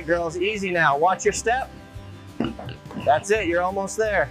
girls, easy now. Watch your step. That's it, you're almost there.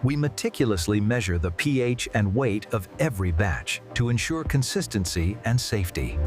We meticulously measure the pH and weight of every batch to ensure consistency and safety.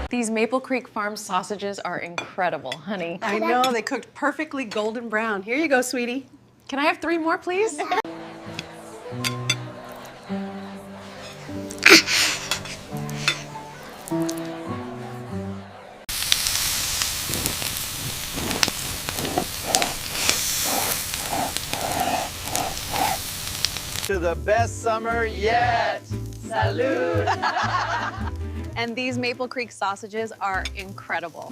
These Maple Creek Farm sausages are incredible, honey. I know, they cooked perfectly golden brown. Here you go, sweetie. Can I have 3 more, please? To the best summer yet. Salute. And these Maple Creek sausages are incredible.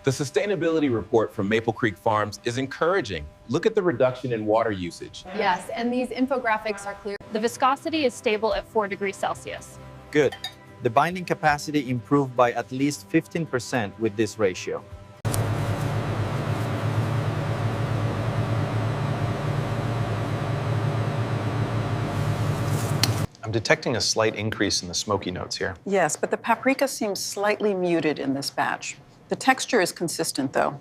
The sustainability report from Maple Creek Farms is encouraging. Look at the reduction in water usage. Yes, and these infographics are clear. The viscosity is stable at 4 degrees Celsius. Good. The binding capacity improved by at least 15% with this ratio. I'm detecting a slight increase in the smoky notes here. Yes, but the paprika seems slightly muted in this batch. The texture is consistent, though.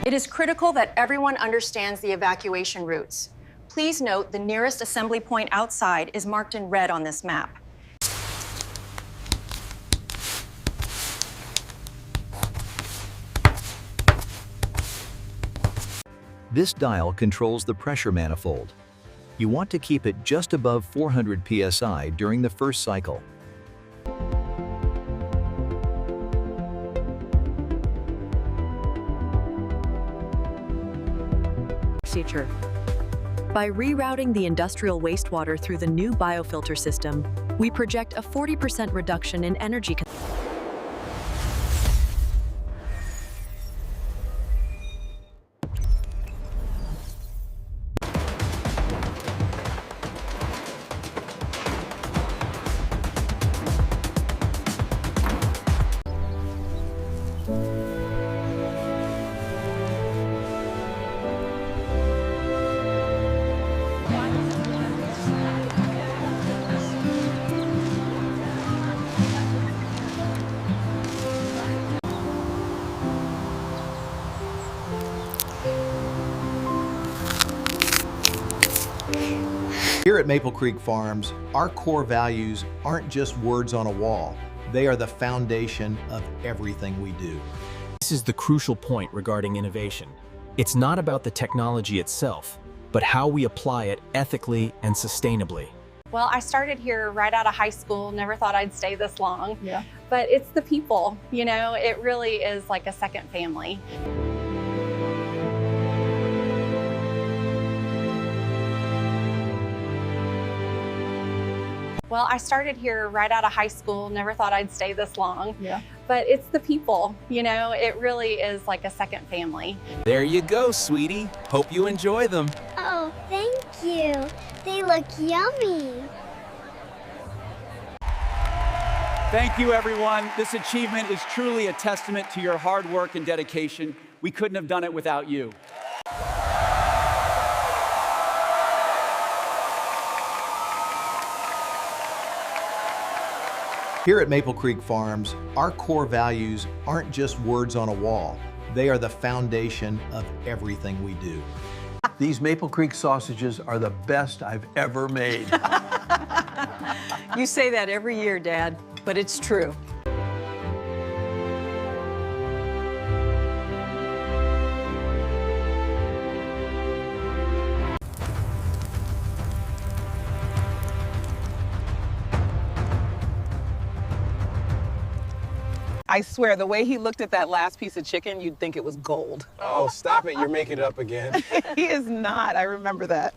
It is critical that everyone understands the evacuation routes. Please note the nearest assembly point outside is marked in red on this map. This dial controls the pressure manifold. You want to keep it just above 400 psi during the first cycle. Procedure. By rerouting the industrial wastewater through the new biofilter system, we project a 40% reduction in energy consumption. Here at Maple Creek Farms, our core values aren't just words on a wall. They are the foundation of everything we do. This is the crucial point regarding innovation. It's not about the technology itself, but how we apply it ethically and sustainably. Well, I started here right out of high school, never thought I'd stay this long. Yeah. But it's the people, you know, it really is like a second family. Well, I started here right out of high school, never thought I'd stay this long. Yeah. But it's the people, you know, it really is like a second family. There you go, sweetie. Hope you enjoy them. Oh, thank you. They look yummy. Thank you, everyone. This achievement is truly a testament to your hard work and dedication. We couldn't have done it without you. Here at Maple Creek Farms, our core values aren't just words on a wall. They are the foundation of everything we do. These Maple Creek sausages are the best I've ever made. You say that every year, Dad, but it's true. I swear, the way he looked at that last piece of chicken, you'd think it was gold. Oh, stop it. You're making it up again. He is not. I remember that.